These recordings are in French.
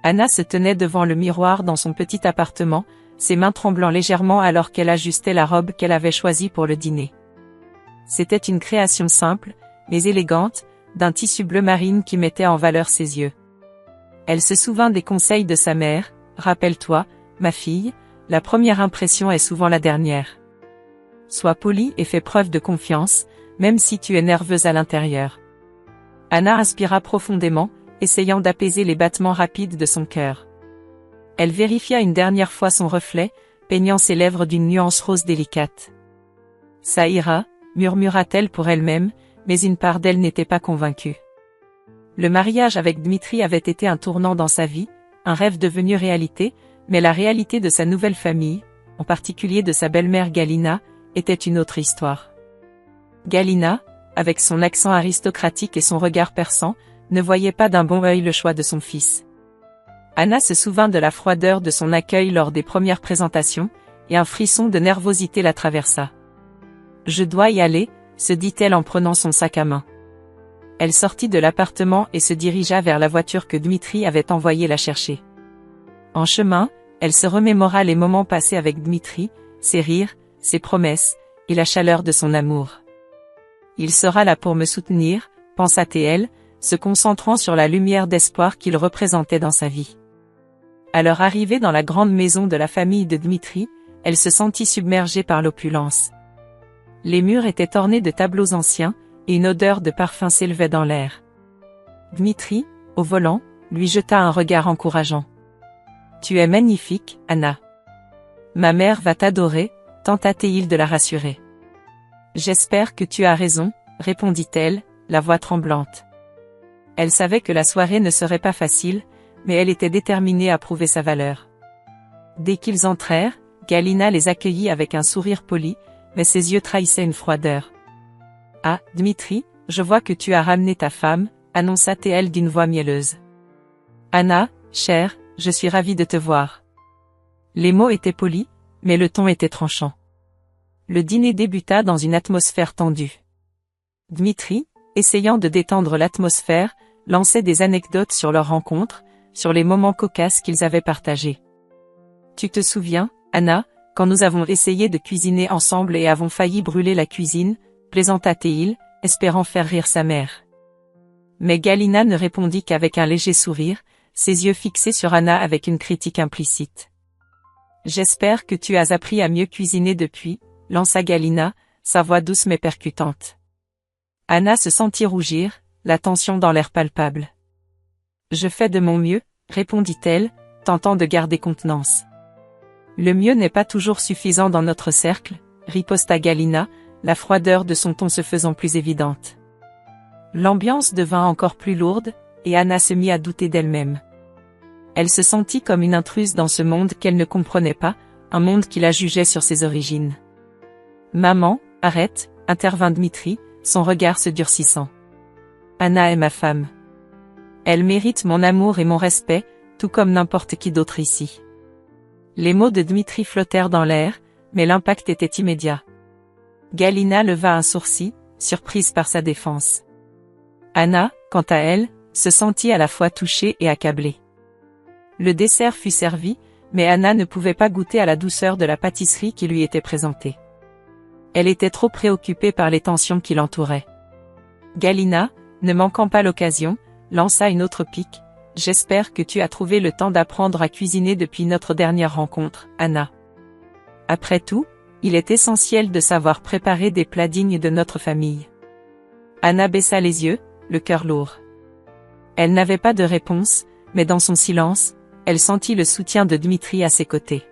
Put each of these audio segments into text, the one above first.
Anna se tenait devant le miroir dans son petit appartement, ses mains tremblant légèrement alors qu'elle ajustait la robe qu'elle avait choisie pour le dîner. C'était une création simple, mais élégante, d'un tissu bleu marine qui mettait en valeur ses yeux. Elle se souvint des conseils de sa mère, « Rappelle-toi, ma fille, la première impression est souvent la dernière. Sois polie et fais preuve de confiance, même si tu es nerveuse à l'intérieur. » Anna inspira profondément, essayant d'apaiser les battements rapides de son cœur. Elle vérifia une dernière fois son reflet, peignant ses lèvres d'une nuance rose délicate. « Ça ira », murmura-t-elle pour elle-même, mais une part d'elle n'était pas convaincue. Le mariage avec Dmitri avait été un tournant dans sa vie, un rêve devenu réalité, mais la réalité de sa nouvelle famille, en particulier de sa belle-mère Galina, était une autre histoire. Galina, avec son accent aristocratique et son regard perçant, ne voyait pas d'un bon œil le choix de son fils. Anna se souvint de la froideur de son accueil lors des premières présentations, et un frisson de nervosité la traversa. « Je dois y aller », se dit-elle en prenant son sac à main. Elle sortit de l'appartement et se dirigea vers la voiture que Dmitri avait envoyé la chercher. En chemin, elle se remémora les moments passés avec Dmitri, ses rires, ses promesses, et la chaleur de son amour. « Il sera là pour me soutenir », pensa-t-elle, se concentrant sur la lumière d'espoir qu'il représentait dans sa vie. À leur arrivée dans la grande maison de la famille de Dmitri, elle se sentit submergée par l'opulence. Les murs étaient ornés de tableaux anciens, et une odeur de parfum s'élevait dans l'air. Dmitri, au volant, lui jeta un regard encourageant. « Tu es magnifique, Anna. Ma mère va t'adorer », tenta-t-il de la rassurer. « J'espère que tu as raison », répondit-elle, la voix tremblante. Elle savait que la soirée ne serait pas facile, mais elle était déterminée à prouver sa valeur. Dès qu'ils entrèrent, Galina les accueillit avec un sourire poli, mais ses yeux trahissaient une froideur. « Ah, Dmitri, je vois que tu as ramené ta femme », annonça-t-elle d'une voix mielleuse. « Anna, chère, je suis ravie de te voir. » Les mots étaient polis, mais le ton était tranchant. Le dîner débuta dans une atmosphère tendue. Dmitri, essayant de détendre l'atmosphère, lançait des anecdotes sur leur rencontre, sur les moments cocasses qu'ils avaient partagés. « Tu te souviens, Anna, quand nous avons essayé de cuisiner ensemble et avons failli brûler la cuisine ?» plaisanta-t-il, espérant faire rire sa mère. Mais Galina ne répondit qu'avec un léger sourire, ses yeux fixés sur Anna avec une critique implicite. « J'espère que tu as appris à mieux cuisiner depuis », lança Galina, sa voix douce mais percutante. Anna se sentit rougir, la tension dans l'air palpable. « Je fais de mon mieux », répondit-elle, tentant de garder contenance. « Le mieux n'est pas toujours suffisant dans notre cercle », riposta Galina, la froideur de son ton se faisant plus évidente. L'ambiance devint encore plus lourde, et Anna se mit à douter d'elle-même. Elle se sentit comme une intruse dans ce monde qu'elle ne comprenait pas, un monde qui la jugeait sur ses origines. « Maman, arrête », intervint Dmitri, son regard se durcissant. « Anna est ma femme. Elle mérite mon amour et mon respect, tout comme n'importe qui d'autre ici. » Les mots de Dmitri flottèrent dans l'air, mais l'impact était immédiat. Galina leva un sourcil, surprise par sa défense. Anna, quant à elle, se sentit à la fois touchée et accablée. Le dessert fut servi, mais Anna ne pouvait pas goûter à la douceur de la pâtisserie qui lui était présentée. Elle était trop préoccupée par les tensions qui l'entouraient. Galina, ne manquant pas l'occasion, lança une autre pique. « J'espère que tu as trouvé le temps d'apprendre à cuisiner depuis notre dernière rencontre, Anna. Après tout, il est essentiel de savoir préparer des plats dignes de notre famille. » Anna baissa les yeux, le cœur lourd. Elle n'avait pas de réponse, mais dans son silence, elle sentit le soutien de Dmitri à ses côtés.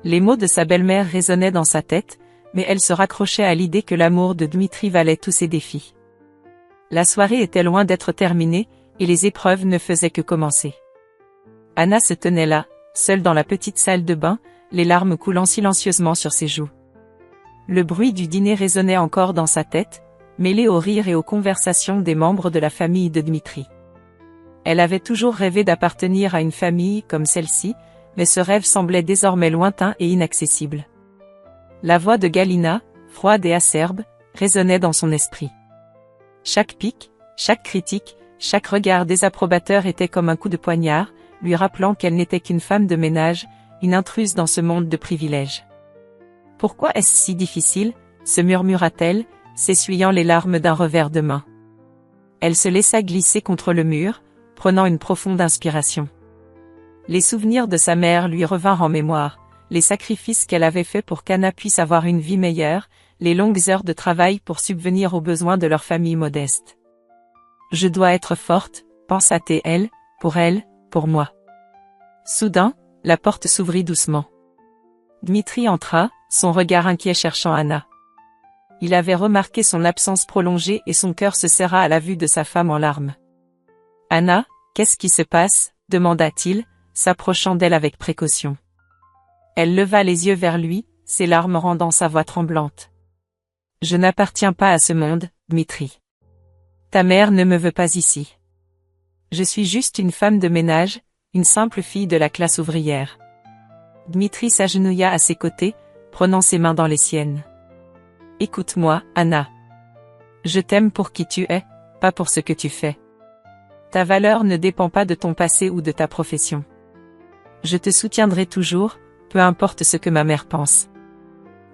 Les mots de sa belle-mère résonnaient dans sa tête, mais elle se raccrochait à l'idée que l'amour de Dmitri valait tous ses défis. La soirée était loin d'être terminée, et les épreuves ne faisaient que commencer. Anna se tenait là, seule dans la petite salle de bain, les larmes coulant silencieusement sur ses joues. Le bruit du dîner résonnait encore dans sa tête, mêlé aux rires et aux conversations des membres de la famille de Dmitri. Elle avait toujours rêvé d'appartenir à une famille comme celle-ci, mais ce rêve semblait désormais lointain et inaccessible. La voix de Galina, froide et acerbe, résonnait dans son esprit. Chaque pique, chaque critique, chaque regard désapprobateur était comme un coup de poignard, lui rappelant qu'elle n'était qu'une femme de ménage, une intruse dans ce monde de privilèges. « Pourquoi est-ce si difficile ?» se murmura-t-elle, s'essuyant les larmes d'un revers de main. Elle se laissa glisser contre le mur, prenant une profonde inspiration. Les souvenirs de sa mère lui revinrent en mémoire, les sacrifices qu'elle avait faits pour qu'Anna puisse avoir une vie meilleure, les longues heures de travail pour subvenir aux besoins de leur famille modeste. « Je dois être forte, pensa-t-elle, pour elle, pour moi. » Soudain, la porte s'ouvrit doucement. Dmitri entra, son regard inquiet cherchant Anna. Il avait remarqué son absence prolongée et son cœur se serra à la vue de sa femme en larmes. « Anna, qu'est-ce qui se passe ?» demanda-t-il, s'approchant d'elle avec précaution. Elle leva les yeux vers lui, ses larmes rendant sa voix tremblante. « Je n'appartiens pas à ce monde, Dmitri. Ta mère ne me veut pas ici. Je suis juste une femme de ménage, une simple fille de la classe ouvrière. » Dmitri s'agenouilla à ses côtés, prenant ses mains dans les siennes. « Écoute-moi, Anna. Je t'aime pour qui tu es, pas pour ce que tu fais. Ta valeur ne dépend pas de ton passé ou de ta profession. Je te soutiendrai toujours, peu importe ce que ma mère pense. »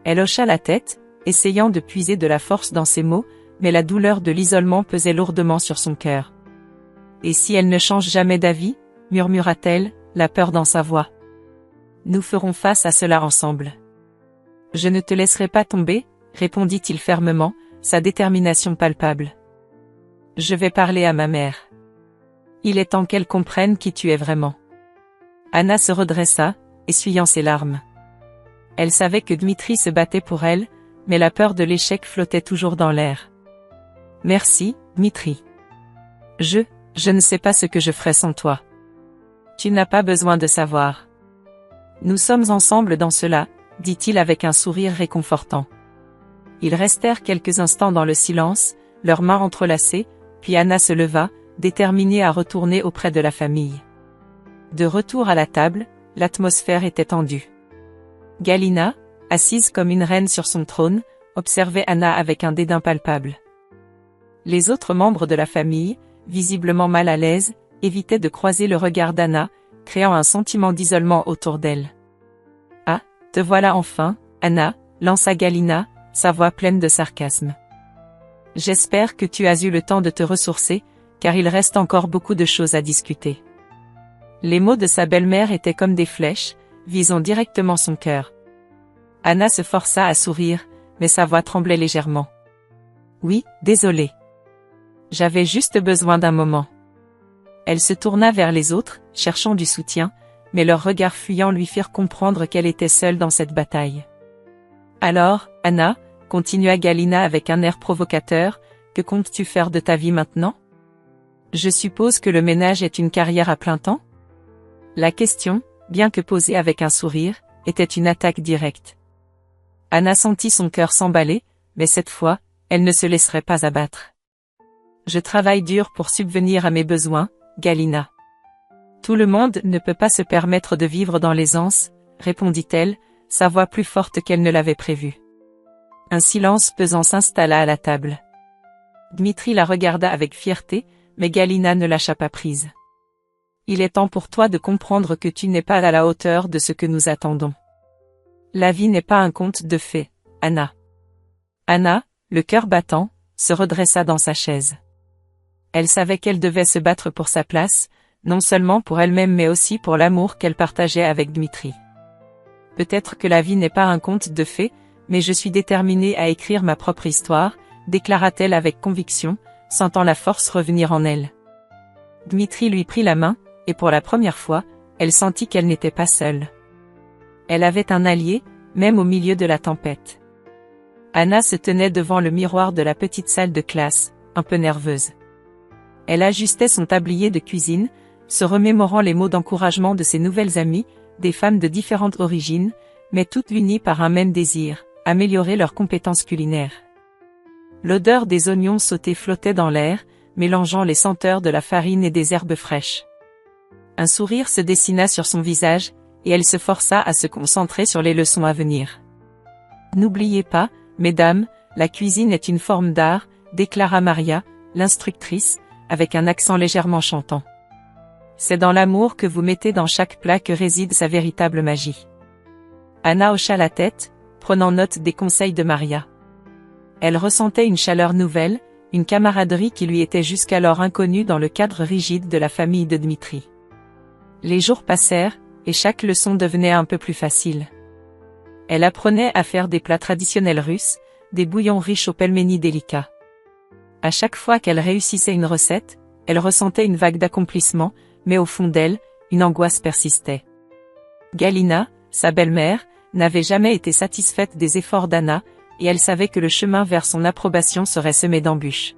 Elle hocha la tête, essayant de puiser de la force dans ses mots, mais la douleur de l'isolement pesait lourdement sur son cœur. « Et si elle ne change jamais d'avis ?» murmura-t-elle, la peur dans sa voix. « Nous ferons face à cela ensemble. »« Je ne te laisserai pas tomber, » répondit-il fermement, sa détermination palpable. « Je vais parler à ma mère. Il est temps qu'elle comprenne qui tu es vraiment. » Anna se redressa, essuyant ses larmes. Elle savait que Dmitri se battait pour elle, mais la peur de l'échec flottait toujours dans l'air. « Merci, Dmitri. Je ne sais pas ce que je ferais sans toi. Tu n'as pas besoin de savoir. Nous sommes ensemble dans cela, » dit-il avec un sourire réconfortant. Ils restèrent quelques instants dans le silence, leurs mains entrelacées, puis Anna se leva, déterminée à retourner auprès de la famille. De retour à la table, l'atmosphère était tendue. Galina, assise comme une reine sur son trône, observait Anna avec un dédain palpable. Les autres membres de la famille, visiblement mal à l'aise, évitaient de croiser le regard d'Anna, créant un sentiment d'isolement autour d'elle. « Ah, te voilà enfin, Anna » lança Galina, sa voix pleine de sarcasme. « J'espère que tu as eu le temps de te ressourcer, car il reste encore beaucoup de choses à discuter. » Les mots de sa belle-mère étaient comme des flèches, visant directement son cœur. Anna se força à sourire, mais sa voix tremblait légèrement. « Oui, désolée. J'avais juste besoin d'un moment. » Elle se tourna vers les autres, cherchant du soutien, mais leurs regards fuyants lui firent comprendre qu'elle était seule dans cette bataille. « Alors, Anna, » continua Galina avec un air provocateur, « que comptes-tu faire de ta vie maintenant? Je suppose que le ménage est une carrière à plein temps ?» La question, bien que posée avec un sourire, était une attaque directe. Anna sentit son cœur s'emballer, mais cette fois, elle ne se laisserait pas abattre. « Je travaille dur pour subvenir à mes besoins, Galina. Tout le monde ne peut pas se permettre de vivre dans l'aisance, » répondit-elle, sa voix plus forte qu'elle ne l'avait prévu. Un silence pesant s'installa à la table. Dmitri la regarda avec fierté, mais Galina ne lâcha pas prise. « Il est temps pour toi de comprendre que tu n'es pas à la hauteur de ce que nous attendons. La vie n'est pas un conte de fées, Anna. » Anna, le cœur battant, se redressa dans sa chaise. Elle savait qu'elle devait se battre pour sa place, non seulement pour elle-même mais aussi pour l'amour qu'elle partageait avec Dmitri. « Peut-être que la vie n'est pas un conte de fées, mais je suis déterminée à écrire ma propre histoire, » déclara-t-elle avec conviction, sentant la force revenir en elle. Dmitri lui prit la main, et pour la première fois, elle sentit qu'elle n'était pas seule. Elle avait un allié, même au milieu de la tempête. Anna se tenait devant le miroir de la petite salle de classe, un peu nerveuse. Elle ajustait son tablier de cuisine, se remémorant les mots d'encouragement de ses nouvelles amies, des femmes de différentes origines, mais toutes unies par un même désir, améliorer leurs compétences culinaires. L'odeur des oignons sautés flottait dans l'air, mélangeant les senteurs de la farine et des herbes fraîches. Un sourire se dessina sur son visage, et elle se força à se concentrer sur les leçons à venir. « N'oubliez pas, mesdames, la cuisine est une forme d'art, » déclara Maria, l'instructrice, avec un accent légèrement chantant. « C'est dans l'amour que vous mettez dans chaque plat que réside sa véritable magie. Anna hocha la tête, prenant note des conseils de Maria. Elle ressentait une chaleur nouvelle, une camaraderie qui lui était jusqu'alors inconnue dans le cadre rigide de la famille de Dmitri. Les jours passèrent, et chaque leçon devenait un peu plus facile. Elle apprenait à faire des plats traditionnels russes, des bouillons riches aux pelménis délicats. À chaque fois qu'elle réussissait une recette, elle ressentait une vague d'accomplissement, mais au fond d'elle, une angoisse persistait. Galina, sa belle-mère, n'avait jamais été satisfaite des efforts d'Anna, et elle savait que le chemin vers son approbation serait semé d'embûches.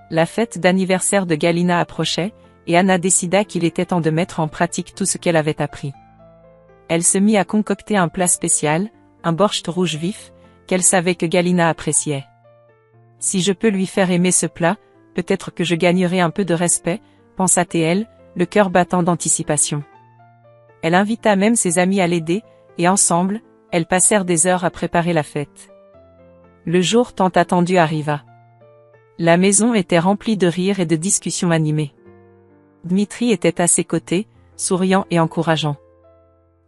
La fête d'anniversaire de Galina approchait, et Anna décida qu'il était temps de mettre en pratique tout ce qu'elle avait appris. Elle se mit à concocter un plat spécial, un borscht rouge vif, qu'elle savait que Galina appréciait. Si je peux lui faire aimer ce plat, peut-être que je gagnerai un peu de respect, pensa-t-elle, le cœur battant d'anticipation. Elle invita même ses amis à l'aider, et ensemble, elles passèrent des heures à préparer la fête. Le jour tant attendu arriva. La maison était remplie de rires et de discussions animées. Dmitri était à ses côtés, souriant et encourageant.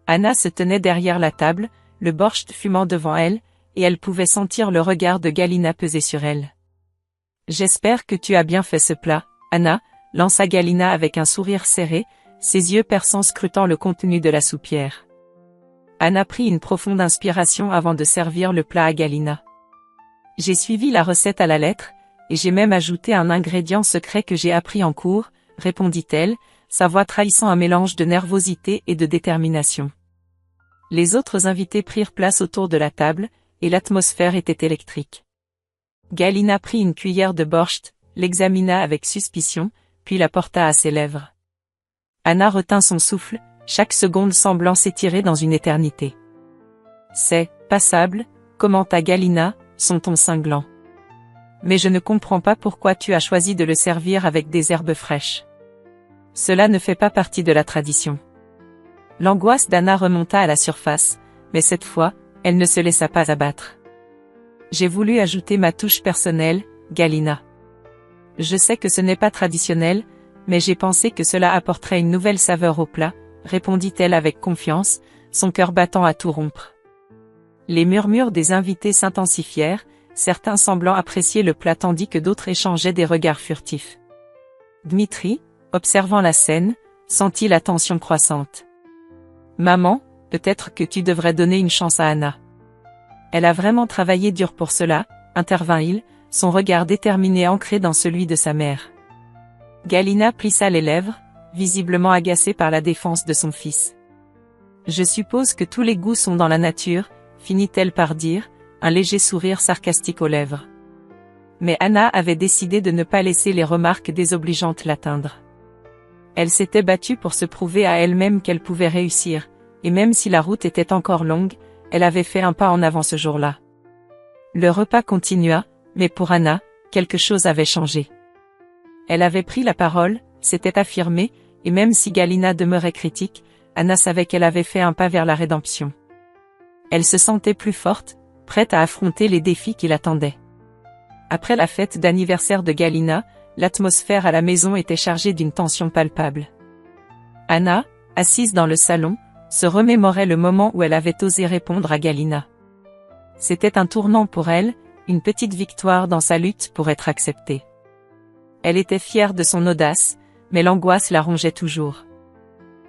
Anna se tenait derrière la table, le borscht fumant devant elle, et elle pouvait sentir le regard de Galina peser sur elle. « J'espère que tu as bien fait ce plat, Anna », lança Galina avec un sourire serré, ses yeux perçants scrutant le contenu de la soupière. Anna prit une profonde inspiration avant de servir le plat à Galina. « J'ai suivi la recette à la lettre, et j'ai même ajouté un ingrédient secret que j'ai appris en cours, » répondit-elle, sa voix trahissant un mélange de nervosité et de détermination. Les autres invités prirent place autour de la table, et l'atmosphère était électrique. Galina prit une cuillère de borscht, l'examina avec suspicion, puis la porta à ses lèvres. Anna retint son souffle, chaque seconde semblant s'étirer dans une éternité. « C'est passable », commenta Galina, son ton cinglant. « Mais je ne comprends pas pourquoi tu as choisi de le servir avec des herbes fraîches. Cela ne fait pas partie de la tradition. » L'angoisse d'Anna remonta à la surface, mais cette fois, elle ne se laissa pas abattre. « J'ai voulu ajouter ma touche personnelle, Galina. Je sais que ce n'est pas traditionnel, mais j'ai pensé que cela apporterait une nouvelle saveur au plat, » répondit-elle avec confiance, son cœur battant à tout rompre. Les murmures des invités s'intensifièrent, certains semblant apprécier le plat tandis que d'autres échangeaient des regards furtifs. Dmitri, observant la scène, sentit la tension croissante. « Maman, peut-être que tu devrais donner une chance à Anna. Elle a vraiment travaillé dur pour cela, » intervint-il, son regard déterminé ancré dans celui de sa mère. Galina plissa les lèvres, visiblement agacée par la défense de son fils. « Je suppose que tous les goûts sont dans la nature, » finit-elle par dire, un léger sourire sarcastique aux lèvres. Mais Anna avait décidé de ne pas laisser les remarques désobligeantes l'atteindre. Elle s'était battue pour se prouver à elle-même qu'elle pouvait réussir, et même si la route était encore longue, elle avait fait un pas en avant ce jour-là. Le repas continua, mais pour Anna, quelque chose avait changé. Elle avait pris la parole, s'était affirmée, et même si Galina demeurait critique, Anna savait qu'elle avait fait un pas vers la rédemption. Elle se sentait plus forte, prête à affronter les défis qui l'attendaient. Après la fête d'anniversaire de Galina, l'atmosphère à la maison était chargée d'une tension palpable. Anna, assise dans le salon, se remémorait le moment où elle avait osé répondre à Galina. C'était un tournant pour elle, une petite victoire dans sa lutte pour être acceptée. Elle était fière de son audace, mais l'angoisse la rongeait toujours.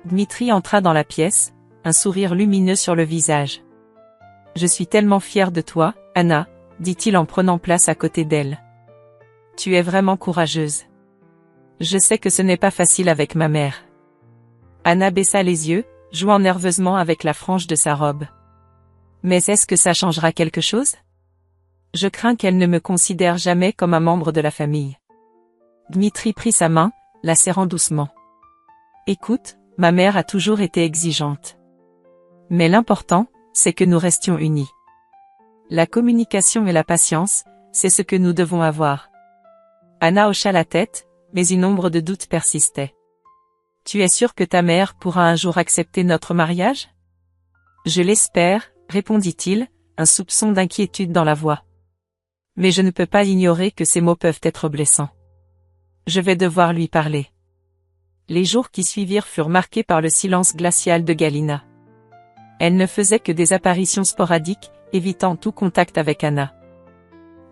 Dmitri entra dans la pièce, un sourire lumineux sur le visage. « Je suis tellement fier de toi, Anna, » dit-il en prenant place à côté d'elle. « Tu es vraiment courageuse. Je sais que ce n'est pas facile avec ma mère. » Anna baissa les yeux, jouant nerveusement avec la frange de sa robe. « Mais est-ce que ça changera quelque chose ? Je crains qu'elle ne me considère jamais comme un membre de la famille. » Dmitri prit sa main, la serrant doucement. « Écoute, ma mère a toujours été exigeante. Mais l'important, c'est que nous restions unis. La communication et la patience, c'est ce que nous devons avoir. » Anna hocha la tête, mais une ombre de doute persistait. « Tu es sûre que ta mère pourra un jour accepter notre mariage ? » « Je l'espère, » répondit-il, un soupçon d'inquiétude dans la voix. « Mais je ne peux pas ignorer que ces mots peuvent être blessants. Je vais devoir lui parler. » Les jours qui suivirent furent marqués par le silence glacial de Galina. Elle ne faisait que des apparitions sporadiques, évitant tout contact avec Anna.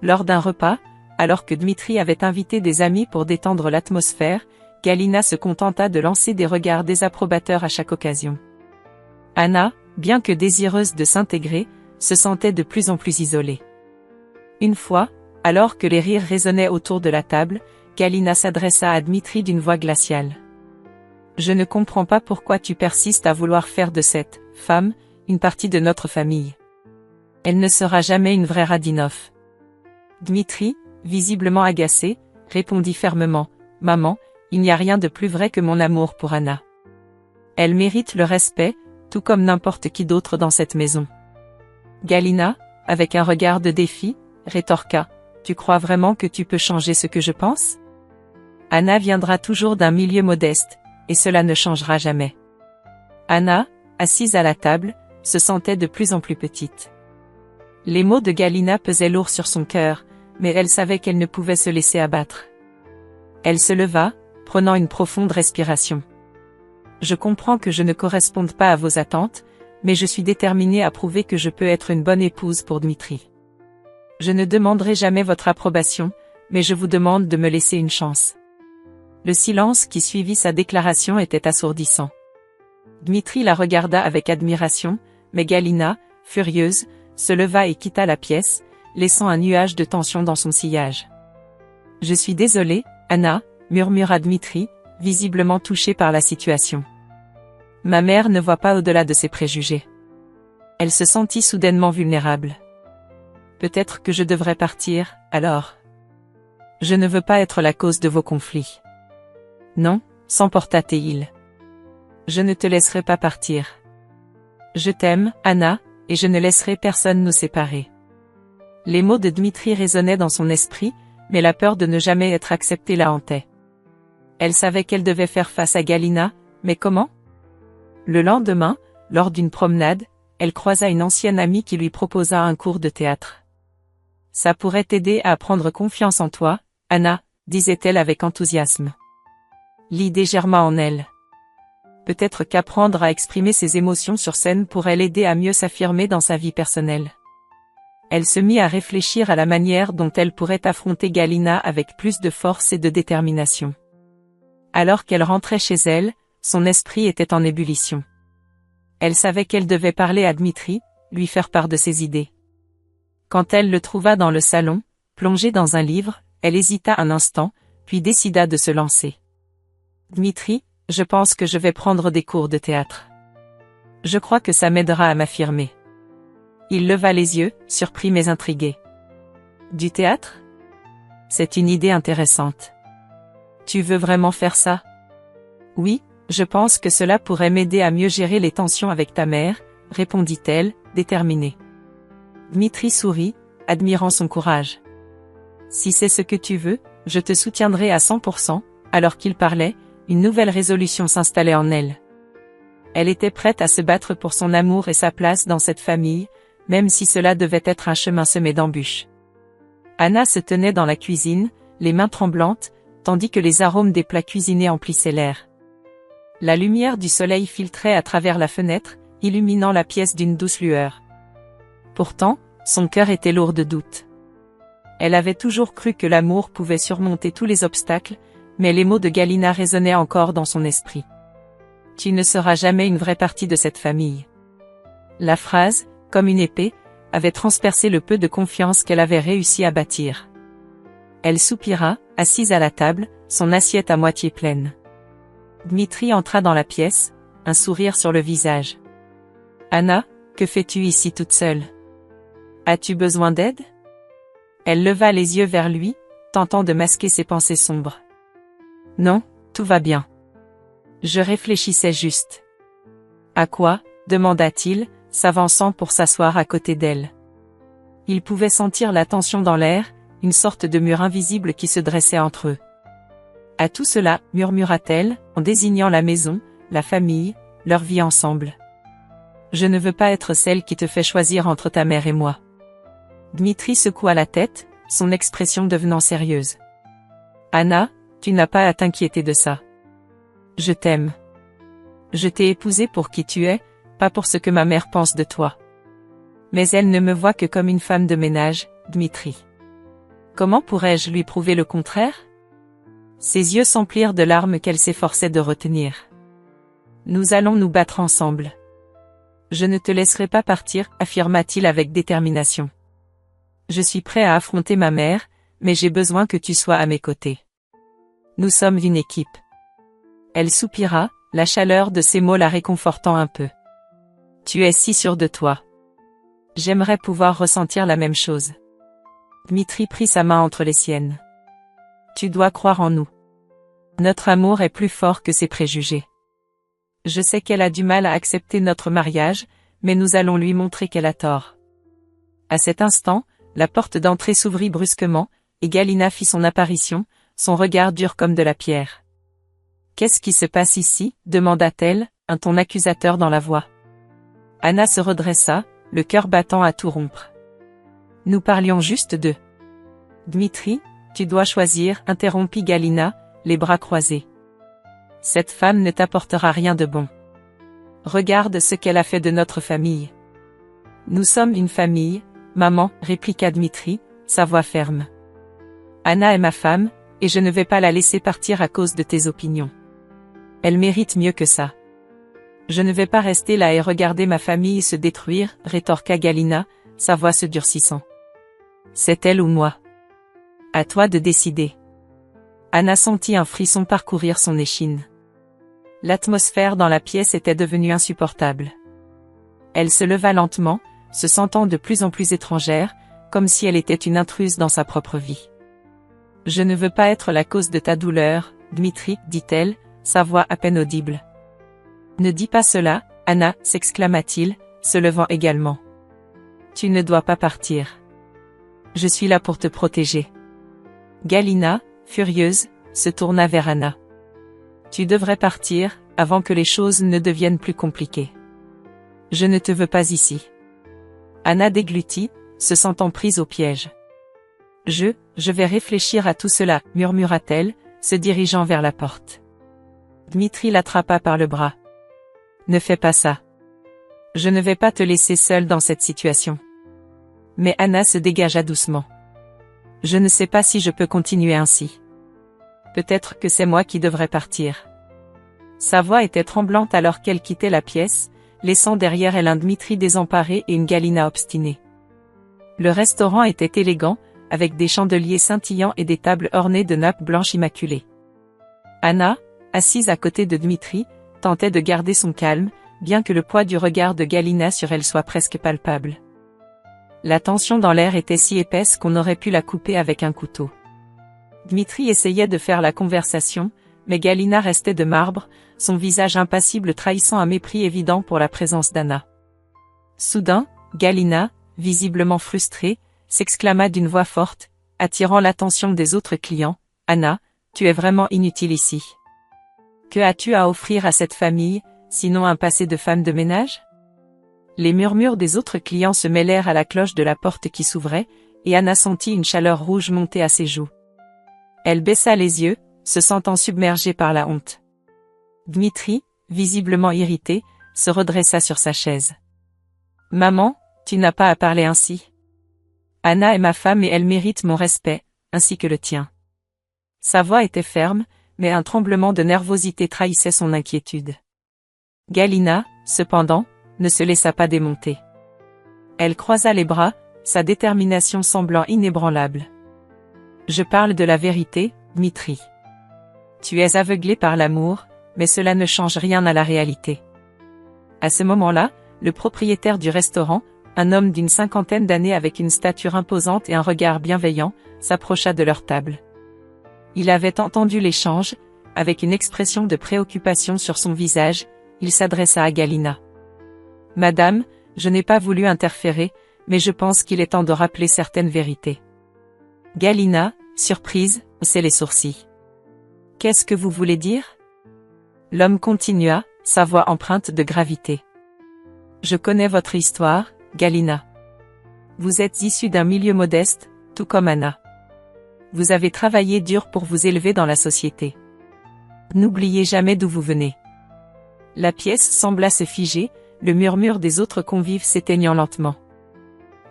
Lors d'un repas, alors que Dmitri avait invité des amis pour détendre l'atmosphère, Galina se contenta de lancer des regards désapprobateurs à chaque occasion. Anna, bien que désireuse de s'intégrer, se sentait de plus en plus isolée. Une fois, alors que les rires résonnaient autour de la table, Galina s'adressa à Dmitri d'une voix glaciale. « Je ne comprends pas pourquoi tu persistes à vouloir faire de cette femme une partie de notre famille. Elle ne sera jamais une vraie Radinov. » Dmitri, visiblement agacé, répondit fermement, « Maman, il n'y a rien de plus vrai que mon amour pour Anna. Elle mérite le respect, tout comme n'importe qui d'autre dans cette maison. » Galina, avec un regard de défi, rétorqua, « Tu crois vraiment que tu peux changer ce que je pense ? Anna viendra toujours d'un milieu modeste, et cela ne changera jamais. » Anna, assise à la table, se sentait de plus en plus petite. Les mots de Galina pesaient lourd sur son cœur, mais elle savait qu'elle ne pouvait se laisser abattre. Elle se leva, prenant une profonde respiration. « Je comprends que je ne corresponde pas à vos attentes, mais je suis déterminée à prouver que je peux être une bonne épouse pour Dmitri. Je ne demanderai jamais votre approbation, mais je vous demande de me laisser une chance. » Le silence qui suivit sa déclaration était assourdissant. Dmitri la regarda avec admiration, mais Galina, furieuse, se leva et quitta la pièce, laissant un nuage de tension dans son sillage. « Je suis désolée, Anna, » murmura Dmitri, visiblement touché par la situation. « Ma mère ne voit pas au-delà de ses préjugés. » Elle se sentit soudainement vulnérable. « Peut-être que je devrais partir, alors. Je ne veux pas être la cause de vos conflits. » « Non, s'emporta-t-il. Je ne te laisserai pas partir. Je t'aime, Anna, et je ne laisserai personne nous séparer. » Les mots de Dmitri résonnaient dans son esprit, mais la peur de ne jamais être acceptée la hantait. Elle savait qu'elle devait faire face à Galina, mais comment ? Le lendemain, lors d'une promenade, elle croisa une ancienne amie qui lui proposa un cours de théâtre. « Ça pourrait t'aider à prendre confiance en toi, Anna, » disait-elle avec enthousiasme. L'idée germa en elle. Peut-être qu'apprendre à exprimer ses émotions sur scène pourrait l'aider à mieux s'affirmer dans sa vie personnelle. Elle se mit à réfléchir à la manière dont elle pourrait affronter Galina avec plus de force et de détermination. Alors qu'elle rentrait chez elle, son esprit était en ébullition. Elle savait qu'elle devait parler à Dmitri, lui faire part de ses idées. Quand elle le trouva dans le salon, plongé dans un livre, elle hésita un instant, puis décida de se lancer. « Dmitri, je pense que je vais prendre des cours de théâtre. Je crois que ça m'aidera à m'affirmer. » Il leva les yeux, surpris mais intrigué. « Du théâtre ? C'est une idée intéressante. Tu veux vraiment faire ça ? » « Oui, je pense que cela pourrait m'aider à mieux gérer les tensions avec ta mère, » répondit-elle, déterminée. Dmitri sourit, admirant son courage. « Si c'est ce que tu veux, je te soutiendrai à 100%, » alors qu'il parlait, une nouvelle résolution s'installait en elle. Elle était prête à se battre pour son amour et sa place dans cette famille, même si cela devait être un chemin semé d'embûches. Anna se tenait dans la cuisine, les mains tremblantes, tandis que les arômes des plats cuisinés emplissaient l'air. La lumière du soleil filtrait à travers la fenêtre, illuminant la pièce d'une douce lueur. Pourtant, son cœur était lourd de doutes. Elle avait toujours cru que l'amour pouvait surmonter tous les obstacles, mais les mots de Galina résonnaient encore dans son esprit. « Tu ne seras jamais une vraie partie de cette famille. » La phrase, comme une épée, avait transpercé le peu de confiance qu'elle avait réussi à bâtir. Elle soupira, assise à la table, son assiette à moitié pleine. Dmitri entra dans la pièce, un sourire sur le visage. « Anna, que fais-tu ici toute seule ? As-tu besoin d'aide ?» Elle leva les yeux vers lui, tentant de masquer ses pensées sombres. « Non, tout va bien. Je réfléchissais juste. »« À quoi ?» demanda-t-il, s'avançant pour s'asseoir à côté d'elle. Il pouvait sentir la tension dans l'air, une sorte de mur invisible qui se dressait entre eux. « À tout cela, » murmura-t-elle, en désignant la maison, la famille, leur vie ensemble. « Je ne veux pas être celle qui te fait choisir entre ta mère et moi. » Dmitri secoua la tête, son expression devenant sérieuse. « Anna, tu n'as pas à t'inquiéter de ça. Je t'aime. Je t'ai épousé pour qui tu es, pas pour ce que ma mère pense de toi. Mais elle ne me voit que comme une femme de ménage, Dmitri. Comment pourrais-je lui prouver le contraire? Ses yeux s'emplirent de larmes qu'elle s'efforçait de retenir. Nous allons nous battre ensemble. Je ne te laisserai pas partir, affirma-t-il avec détermination. Je suis prêt à affronter ma mère, mais j'ai besoin que tu sois à mes côtés. Nous sommes une équipe. Elle soupira, la chaleur de ses mots la réconfortant un peu. Tu es si sûr de toi. J'aimerais pouvoir ressentir la même chose. Dmitri prit sa main entre les siennes. Tu dois croire en nous. Notre amour est plus fort que ses préjugés. Je sais qu'elle a du mal à accepter notre mariage, mais nous allons lui montrer qu'elle a tort. À cet instant, la porte d'entrée s'ouvrit brusquement, et Galina fit son apparition, son regard dur comme de la pierre. « Qu'est-ce qui se passe ici ?» demanda-t-elle, un ton accusateur dans la voix. Anna se redressa, le cœur battant à tout rompre. « Nous parlions juste d'eux. »« Dmitri, tu dois choisir, » interrompit Galina, les bras croisés. « Cette femme ne t'apportera rien de bon. Regarde ce qu'elle a fait de notre famille. »« Nous sommes une famille, maman, » répliqua Dmitri, sa voix ferme. « Anna est ma femme, et je ne vais pas la laisser partir à cause de tes opinions. Elle mérite mieux que ça. »« Je ne vais pas rester là et regarder ma famille se détruire, » rétorqua Galina, sa voix se durcissant. « C'est elle ou moi. À toi de décider. » Anna sentit un frisson parcourir son échine. L'atmosphère dans la pièce était devenue insupportable. Elle se leva lentement, se sentant de plus en plus étrangère, comme si elle était une intruse dans sa propre vie. « Je ne veux pas être la cause de ta douleur, Dmitri, » dit-elle, sa voix à peine audible. « Ne dis pas cela, Anna, » s'exclama-t-il, se levant également. « Tu ne dois pas partir. Je suis là pour te protéger. » Galina, furieuse, se tourna vers Anna. « Tu devrais partir, avant que les choses ne deviennent plus compliquées. Je ne te veux pas ici. » Anna déglutit, se sentant prise au piège. « Je vais réfléchir à tout cela, » murmura-t-elle, se dirigeant vers la porte. Dmitri l'attrapa par le bras. « Ne fais pas ça. Je ne vais pas te laisser seule dans cette situation. » Mais Anna se dégagea doucement. « Je ne sais pas si je peux continuer ainsi. Peut-être que c'est moi qui devrais partir. » Sa voix était tremblante alors qu'elle quittait la pièce, laissant derrière elle un Dmitri désemparé et une Galina obstinée. Le restaurant était élégant, avec des chandeliers scintillants et des tables ornées de nappes blanches immaculées. Anna, assise à côté de Dmitri, tentait de garder son calme, bien que le poids du regard de Galina sur elle soit presque palpable. La tension dans l'air était si épaisse qu'on aurait pu la couper avec un couteau. Dmitri essayait de faire la conversation, mais Galina restait de marbre, son visage impassible trahissant un mépris évident pour la présence d'Anna. Soudain, Galina, visiblement frustrée, s'exclama d'une voix forte, attirant l'attention des autres clients, « Anna, tu es vraiment inutile ici. Que as-tu à offrir à cette famille, sinon un passé de femme de ménage ?» Les murmures des autres clients se mêlèrent à la cloche de la porte qui s'ouvrait, et Anna sentit une chaleur rouge monter à ses joues. Elle baissa les yeux, se sentant submergée par la honte. Dmitri, visiblement irrité, se redressa sur sa chaise. « Maman, tu n'as pas à parler ainsi. Anna est ma femme et elle mérite mon respect, ainsi que le tien. » Sa voix était ferme, mais un tremblement de nervosité trahissait son inquiétude. Galina, cependant, ne se laissa pas démonter. Elle croisa les bras, sa détermination semblant inébranlable. « Je parle de la vérité, Dmitri. Tu es aveuglé par l'amour, mais cela ne change rien à la réalité. » À ce moment-là, le propriétaire du restaurant, un homme d'une cinquantaine d'années avec une stature imposante et un regard bienveillant, s'approcha de leur table. Il avait entendu l'échange, avec une expression de préoccupation sur son visage, il s'adressa à Galina. « Madame, je n'ai pas voulu interférer, mais je pense qu'il est temps de rappeler certaines vérités. » Galina, surprise, haussait les sourcils. « Qu'est-ce que vous voulez dire ?» L'homme continua, sa voix empreinte de gravité. « Je connais votre histoire, Galina. Vous êtes issue d'un milieu modeste, tout comme Anna. Vous avez travaillé dur pour vous élever dans la société. N'oubliez jamais d'où vous venez. La pièce sembla se figer, le murmure des autres convives s'éteignant lentement.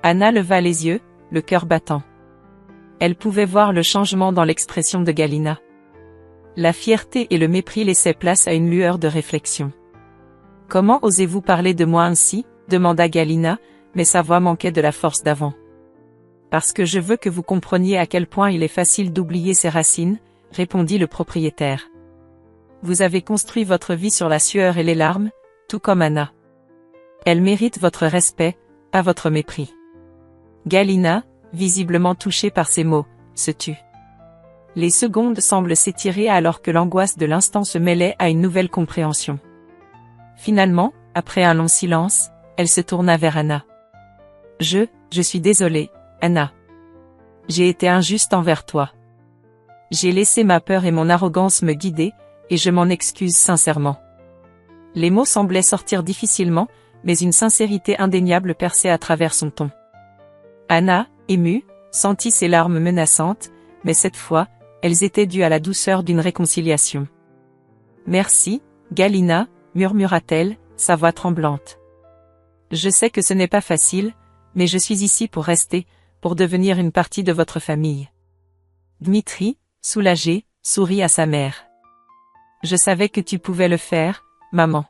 Anna leva les yeux, le cœur battant. Elle pouvait voir le changement dans l'expression de Galina. La fierté et le mépris laissaient place à une lueur de réflexion. « Comment osez-vous parler de moi ainsi ?» demanda Galina, mais sa voix manquait de la force d'avant. « Parce que je veux que vous compreniez à quel point il est facile d'oublier ses racines, » répondit le propriétaire. « Vous avez construit votre vie sur la sueur et les larmes, tout comme Anna. Elle mérite votre respect, pas votre mépris. » Galina, visiblement touchée par ces mots, se tut. Les secondes semblent s'étirer alors que l'angoisse de l'instant se mêlait à une nouvelle compréhension. Finalement, après un long silence, elle se tourna vers Anna. « Je suis désolée, Anna. J'ai été injuste envers toi. J'ai laissé ma peur et mon arrogance me guider, et je m'en excuse sincèrement. » Les mots semblaient sortir difficilement, mais une sincérité indéniable perçait à travers son ton. Anna, émue, sentit ses larmes menaçantes, mais cette fois, elles étaient dues à la douceur d'une réconciliation. « Merci, Galina, » murmura-t-elle, sa voix tremblante. « Je sais que ce n'est pas facile, mais je suis ici pour rester, pour devenir une partie de votre famille. » Dmitri, soulagé, sourit à sa mère. « Je savais que tu pouvais le faire, maman. »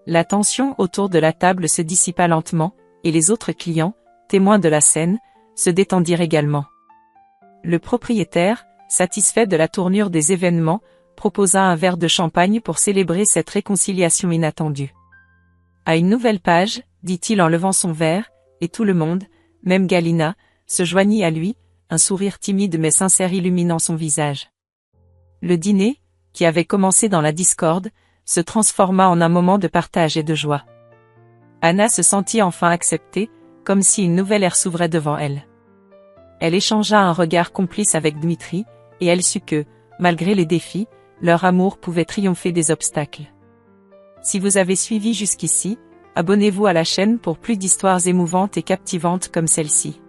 La tension autour de la table se dissipa lentement, et les autres clients, témoins de la scène, se détendirent également. Le propriétaire, satisfait de la tournure des événements, proposa un verre de champagne pour célébrer cette réconciliation inattendue. « À une nouvelle page, » dit-il en levant son verre, et tout le monde, même Galina, se joignit à lui, un sourire timide mais sincère illuminant son visage. Le dîner, qui avait commencé dans la discorde, se transforma en un moment de partage et de joie. Anna se sentit enfin acceptée, comme si une nouvelle ère s'ouvrait devant elle. Elle échangea un regard complice avec Dmitri, et elle sut que, malgré les défis, leur amour pouvait triompher des obstacles. Si vous avez suivi jusqu'ici, abonnez-vous à la chaîne pour plus d'histoires émouvantes et captivantes comme celle-ci.